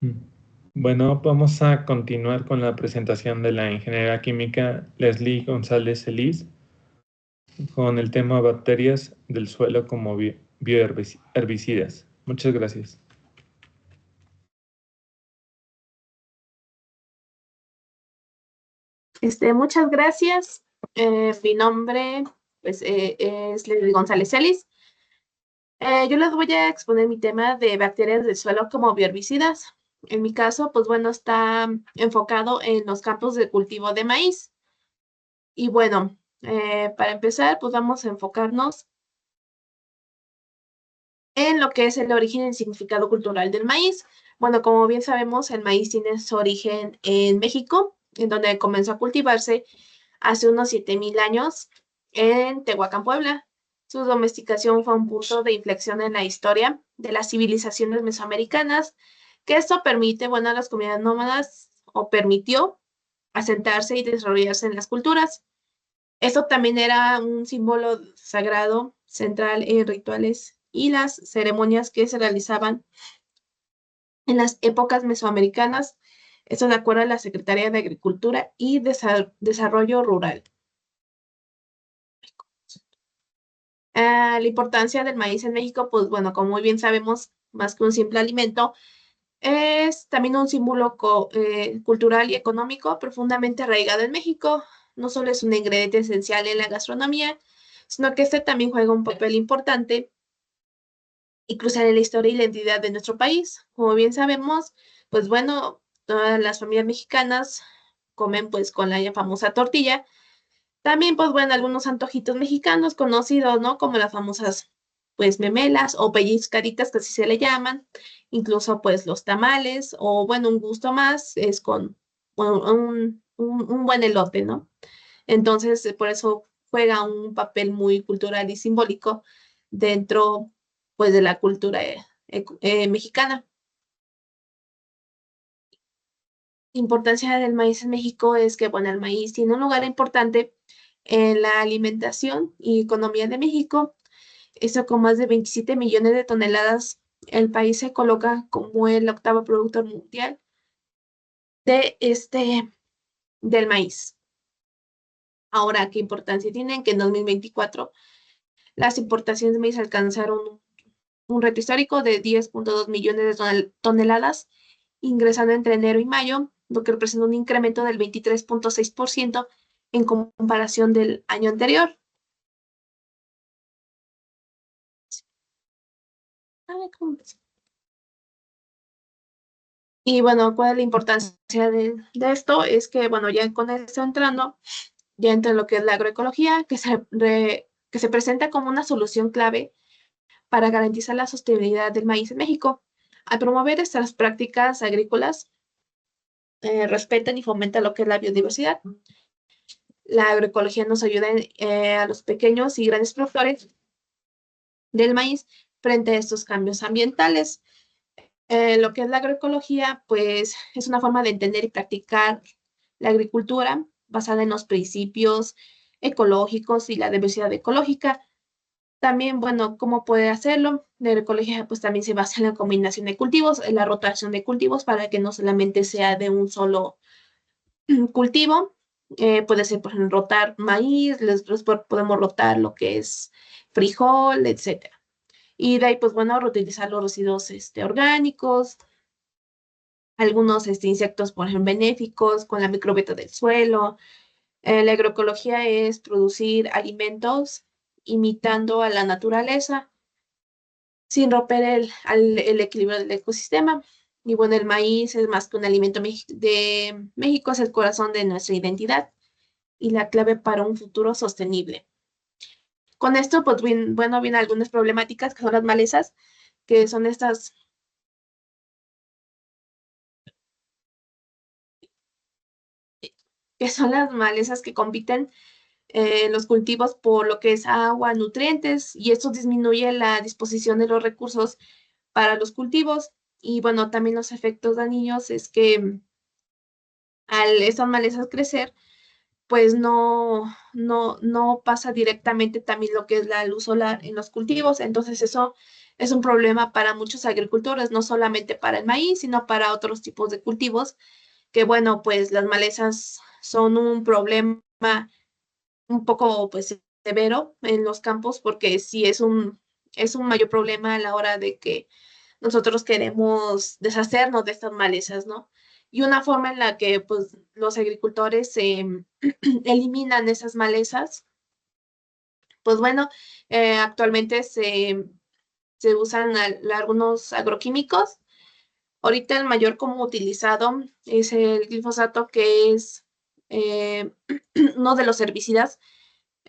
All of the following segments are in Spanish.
Mm. Bueno, vamos a continuar con la presentación de la ingeniera química Leslie González Celis con el tema bacterias del suelo como bioherbicidas. Muchas gracias. Muchas gracias. Mi nombre pues, es Leslie González Celis. Yo les voy a exponer mi tema de bacterias del suelo como bioherbicidas. En mi caso, pues bueno, está enfocado en los campos de cultivo de maíz. Y bueno, para empezar, pues vamos a enfocarnos en lo que es el origen y el significado cultural del maíz. Bueno, como bien sabemos, el maíz tiene su origen en México, en donde comenzó a cultivarse hace unos 7,000 años en Tehuacán, Puebla. Su domesticación fue un punto de inflexión en la historia de las civilizaciones mesoamericanas, que esto permite, bueno, a las comunidades nómadas o permitió asentarse y desarrollarse en las culturas. Esto también era un símbolo sagrado central en rituales y las ceremonias que se realizaban en las épocas mesoamericanas. Esto de acuerdo a la Secretaría de Agricultura y Desarrollo Rural. La importancia del maíz en México, pues bueno, como muy bien sabemos, más que un simple alimento, es también un símbolo cultural y económico profundamente arraigado en México. No solo es un ingrediente esencial en la gastronomía, sino que este también juega un papel importante incluso en la historia y la identidad de nuestro país. Como bien sabemos, pues bueno, todas las familias mexicanas comen pues con la ya famosa tortilla. También, pues bueno, algunos antojitos mexicanos conocidos, ¿no? Como las famosas, pues, memelas o pellizcaritas, que así se le llaman. Incluso, pues, los tamales, o bueno, un gusto más es con bueno, un buen elote, ¿no? Entonces, por eso juega un papel muy cultural y simbólico dentro, pues, de la cultura mexicana. Importancia del maíz en México es que, bueno, el maíz tiene un lugar importante en la alimentación y economía de México. Eso con más de 27 millones de toneladas, el país se coloca como el octavo productor mundial de del maíz. Ahora, ¿qué importancia tienen? Que en 2024 las importaciones de maíz alcanzaron un reto histórico de 10,2 millones de toneladas, ingresando entre enero y mayo, lo que representa un incremento del 23,6% en comparación del año anterior. Y bueno, ¿cuál es la importancia de esto? Es que, bueno, ya con esto entrando, ya entra lo que es la agroecología, que se presenta como una solución clave para garantizar la sostenibilidad del maíz en México. Al promover estas prácticas agrícolas, respetan y fomentan lo que es la biodiversidad. La agroecología nos ayuda a los pequeños y grandes productores del maíz frente a estos cambios ambientales. Lo que es la agroecología, pues es una forma de entender y practicar la agricultura basada en los principios ecológicos y la diversidad ecológica. También, bueno, ¿cómo puede hacerlo? La agroecología pues también se basa en la combinación de cultivos, en la rotación de cultivos para que no solamente sea de un solo cultivo. Puede ser, por ejemplo, rotar maíz, podemos rotar lo que es frijol, etcétera. Y de ahí, pues bueno, reutilizar los residuos orgánicos, algunos insectos, por ejemplo, benéficos con la microbiota del suelo. La agroecología es producir alimentos imitando a la naturaleza sin romper el equilibrio del ecosistema. Y bueno, el maíz es más que un alimento de México, es el corazón de nuestra identidad y la clave para un futuro sostenible. Con esto, pues bueno, vienen algunas problemáticas que son las malezas, que son que son las malezas que compiten los cultivos por lo que es agua, nutrientes, y esto disminuye la disposición de los recursos para los cultivos. Y bueno, también los efectos dañinos es que al estas malezas crecer, pues no pasa directamente también lo que es la luz solar en los cultivos. Entonces eso es un problema para muchos agricultores, no solamente para el maíz, sino para otros tipos de cultivos, que bueno, pues las malezas son un problema un poco pues severo en los campos, porque sí es un mayor problema a la hora de que nosotros queremos deshacernos de estas malezas, ¿no? Y una forma en la que pues los agricultores eliminan esas malezas, pues bueno, actualmente se usan algunos agroquímicos. Ahorita el mayor como utilizado es el glifosato, que es eh, uno de los herbicidas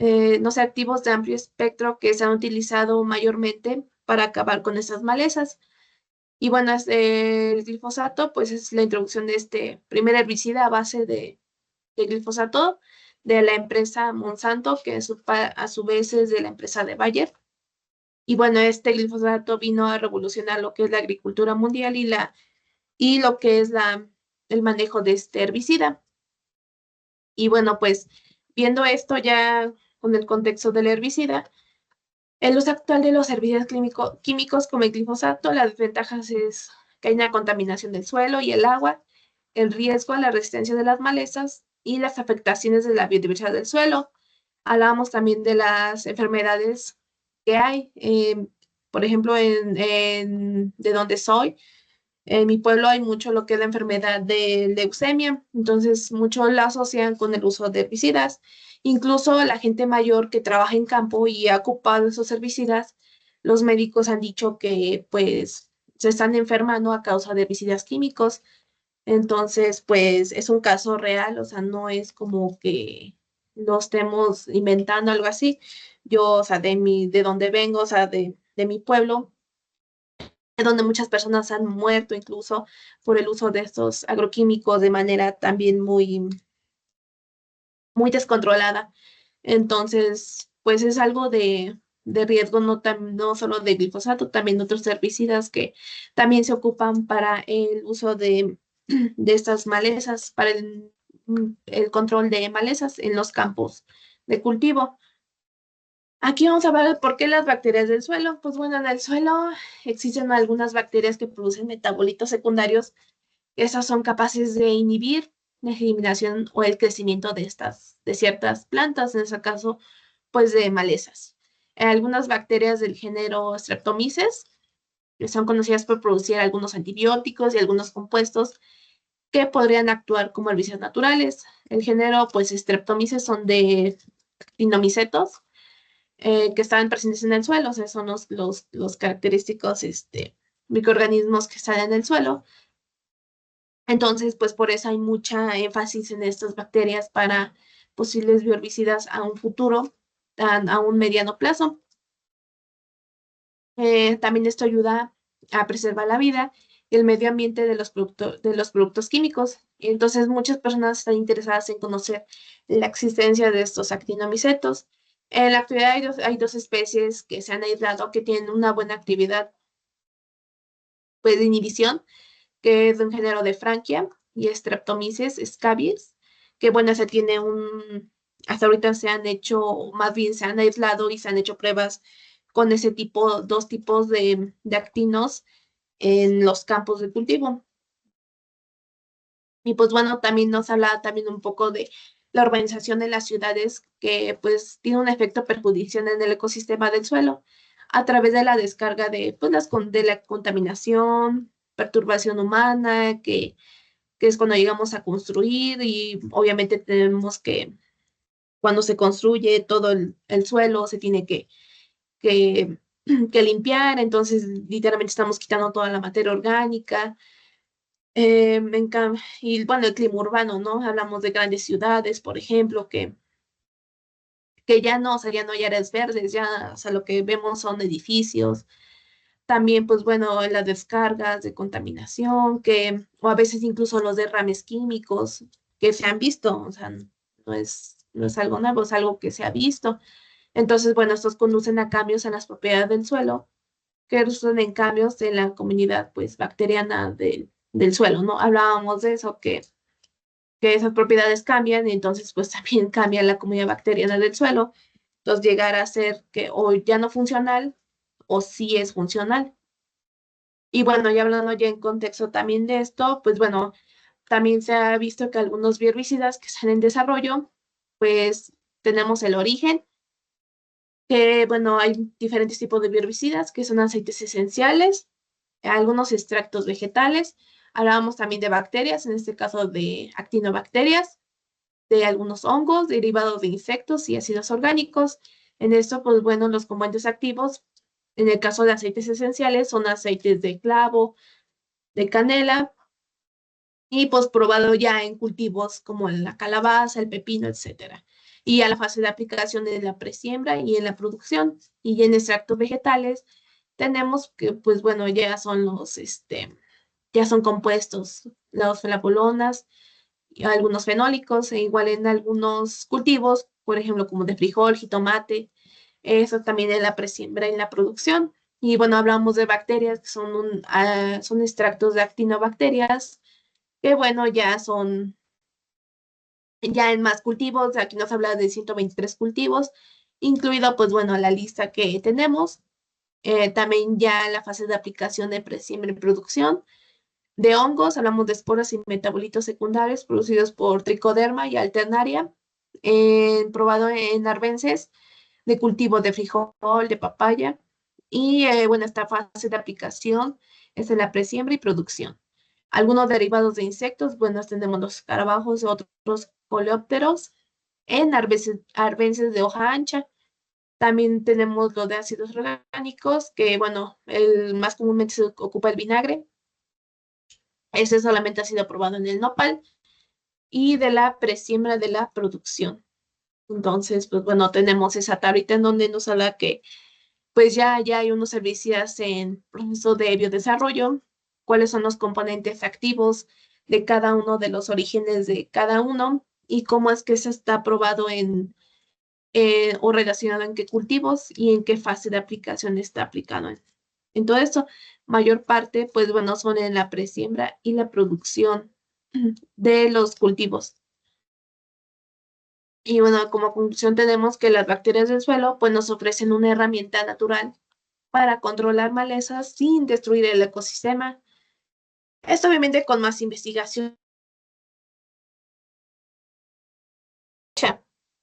no sé, activos de amplio espectro que se han utilizado mayormente para acabar con esas malezas. Y bueno, el glifosato, pues es la introducción de este primer herbicida a base de glifosato de la empresa Monsanto, que a su vez es de la empresa de Bayer. Y bueno, este glifosato vino a revolucionar lo que es la agricultura mundial y lo que es el manejo de este herbicida. Y bueno, pues viendo esto ya con el contexto del herbicida, el uso actual de los herbicidas químicos como el glifosato, las desventajas es que hay una contaminación del suelo y el agua, el riesgo a la resistencia de las malezas y las afectaciones de la biodiversidad del suelo. Hablábamos también de las enfermedades que hay. Por ejemplo, de donde soy, en mi pueblo hay mucho lo que es la enfermedad de leucemia, entonces muchos la asocian con el uso de herbicidas. Incluso la gente mayor que trabaja en campo y ha ocupado esos herbicidas, los médicos han dicho que pues se están enfermando a causa de herbicidas químicos. Entonces, pues es un caso real, o sea, no es como que lo estemos inventando algo así. Yo, o sea, de donde vengo, o sea, de mi pueblo, donde muchas personas han muerto incluso por el uso de estos agroquímicos de manera también muy descontrolada. Entonces, pues es algo de riesgo, no solo de glifosato, también de otros herbicidas que también se ocupan para el uso de estas malezas, para el control de malezas en los campos de cultivo. Aquí vamos a ver por qué las bacterias del suelo. Pues bueno, en el suelo existen algunas bacterias que producen metabolitos secundarios. Esas son capaces de inhibir la eliminación o el crecimiento de ciertas plantas, en ese caso, pues de malezas. Algunas bacterias del género Streptomyces que son conocidas por producir algunos antibióticos y algunos compuestos que podrían actuar como herbicidas naturales. El género, pues, Streptomyces son de actinomicetos que están presentes en el suelo, o sea, son los característicos microorganismos que están en el suelo. Entonces, pues por eso hay mucha énfasis en estas bacterias para posibles bioherbicidas a un futuro, a un mediano plazo. También esto ayuda a preservar la vida y el medio ambiente de los productos químicos. Entonces, muchas personas están interesadas en conocer la existencia de estos actinomicetos. En la actualidad hay dos especies que se han aislado que tienen una buena actividad pues, de inhibición, que es de un género de Frankia y Streptomyces scabies, que bueno, hasta ahorita se han hecho, más bien se han aislado y se han hecho pruebas con ese tipo, dos tipos de actinos en los campos de cultivo. Y pues bueno, también nos habla también un poco de la urbanización de las ciudades que pues tiene un efecto perjudicial en el ecosistema del suelo a través de la descarga pues, de la contaminación, perturbación humana, que es cuando llegamos a construir y obviamente tenemos cuando se construye todo el suelo, se tiene que, que limpiar, entonces literalmente estamos quitando toda la materia orgánica. Y bueno, el clima urbano, ¿no? Hablamos de grandes ciudades, por ejemplo, que ya no, o sea, ya no hay áreas verdes, ya, o sea, lo que vemos son edificios. También, pues bueno, las descargas de contaminación, o a veces incluso los derrames químicos que se han visto, o sea, no es algo nuevo, es algo que se ha visto. Entonces, bueno, estos conducen a cambios en las propiedades del suelo, que resultan en cambios en la comunidad, pues, bacteriana del suelo, ¿no? Hablábamos de eso, que esas propiedades cambian y entonces pues también cambia la comunidad bacteriana del suelo. Entonces llegar a ser que o ya no funcional o sí es funcional. Y bueno, ya hablando ya en contexto también de esto, pues bueno, también se ha visto que algunos biorricidas que están en desarrollo, pues tenemos el origen, que bueno, hay diferentes tipos de biorricidas que son aceites esenciales, algunos extractos vegetales. Hablábamos también de bacterias, en este caso de actinobacterias, de algunos hongos derivados de insectos y ácidos orgánicos. En esto, pues bueno, los componentes activos, en el caso de aceites esenciales, son aceites de clavo, de canela, y pues probado ya en cultivos como en la calabaza, el pepino, etcétera. Y a la fase de aplicación en la presiembra y en la producción. Y en extractos vegetales tenemos que, pues bueno, ya son ya son compuestos, las flavonoides, y algunos fenólicos, e igual en algunos cultivos, por ejemplo, como de frijol, jitomate, eso también en la presiembra y en la producción. Y bueno, hablamos de bacterias, que son, son extractos de actinobacterias, que bueno, ya son, ya en más cultivos, aquí nos habla de 123 cultivos, incluido pues bueno la lista que tenemos, también ya la fase de aplicación de presiembra y producción. De hongos, hablamos de esporas y metabolitos secundarios producidos por Tricoderma y Alternaria, probado en arbences de cultivo de frijol, de papaya. Y bueno, esta fase de aplicación es en la presiembra y producción. Algunos derivados de insectos, bueno, tenemos los escarabajos, otros coleópteros, en arbences de hoja ancha. También tenemos lo de ácidos orgánicos, que bueno, el más comúnmente se ocupa el vinagre. Ese solamente ha sido aprobado en el nopal y de la presiembra de la producción. Entonces, pues bueno, tenemos esa tablita en donde nos habla que pues ya hay unos herbicidas en proceso de biodesarrollo, cuáles son los componentes activos de cada uno de los orígenes de cada uno y cómo es que se está aprobado o relacionado en qué cultivos y en qué fase de aplicación está aplicado. En todo esto, mayor parte, pues bueno, son en la presiembra y la producción de los cultivos. Y bueno, como conclusión tenemos que las bacterias del suelo pues nos ofrecen una herramienta natural para controlar malezas sin destruir el ecosistema. Esto obviamente con más investigación.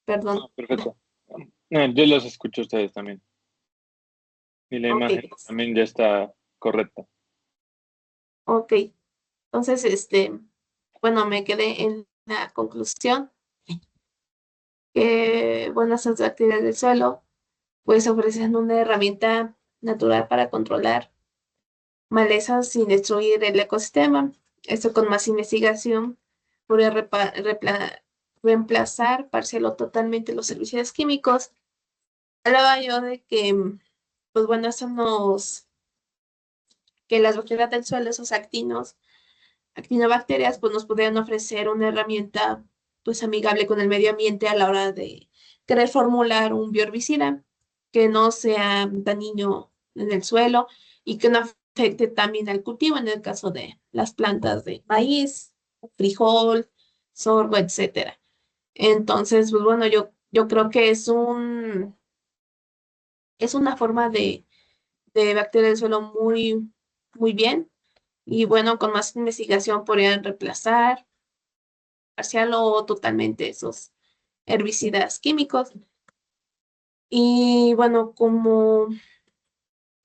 Perdón. Perfecto. No, yo los escucho a ustedes también. Y la Ok, imagen también ya está correcta. ok. Entonces, bueno, me quedé en la conclusión que, bueno, estas bacterias del suelo pues ofrecen una herramienta natural para controlar malezas sin destruir el ecosistema. Esto con más investigación podría reemplazar parcial o totalmente los servicios químicos. Hablaba yo de que, pues bueno, que las bacterias del suelo, esos actinobacterias, pues nos podrían ofrecer una herramienta pues amigable con el medio ambiente a la hora de querer formular un bioherbicida que no sea dañino en el suelo y que no afecte también al cultivo en el caso de las plantas de maíz, frijol, sorgo, etcétera. Entonces, pues bueno, yo creo que es una forma de bacteria del suelo muy bien. Y bueno, con más investigación podrían reemplazar parcial o totalmente esos herbicidas químicos. Y bueno, como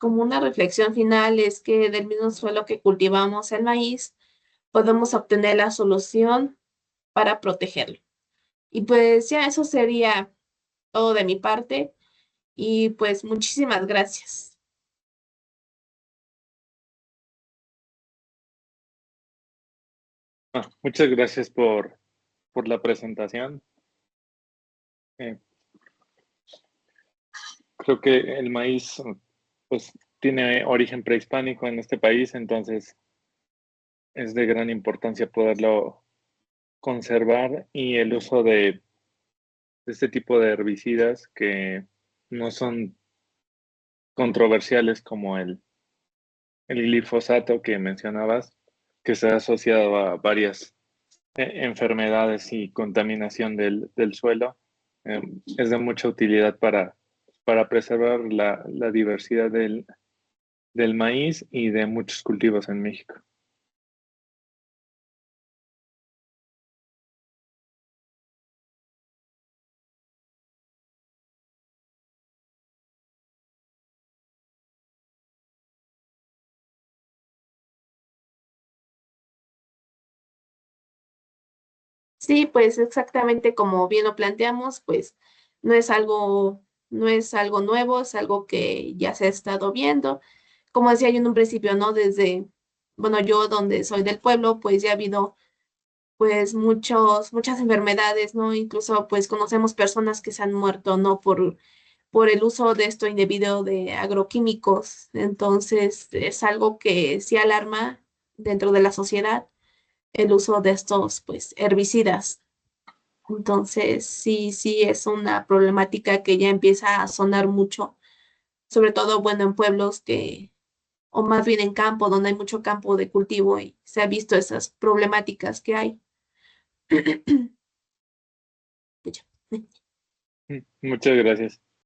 una reflexión final es que del mismo suelo que cultivamos el maíz, podemos obtener la solución para protegerlo. Y pues ya eso sería todo de mi parte. Y pues muchísimas gracias. Muchas gracias por la presentación. Eh, Creo que el maíz, pues, tiene origen prehispánico en este país, entonces es de gran importancia poderlo conservar y el uso de este tipo de herbicidas que no son controversiales como el glifosato que mencionabas, que se ha asociado a varias enfermedades y contaminación del suelo. Es de mucha utilidad para preservar la diversidad del maíz y de muchos cultivos en México. Sí, pues exactamente como bien lo planteamos, pues no es algo, no es algo nuevo, es algo que ya se ha estado viendo. Como decía yo en un principio, ¿no? Desde, bueno, yo donde soy del pueblo, pues ya ha habido pues muchas enfermedades, ¿no? Incluso pues conocemos personas que se han muerto, ¿no? Por el uso de esto indebido de agroquímicos. Entonces, es algo que sí alarma dentro de la sociedad el uso de estos pues herbicidas. Entonces, sí es una problemática que ya empieza a sonar mucho, sobre todo, bueno, en pueblos que, o más bien en campo, donde hay mucho campo de cultivo y se ha visto esas problemáticas que hay. Muchas gracias.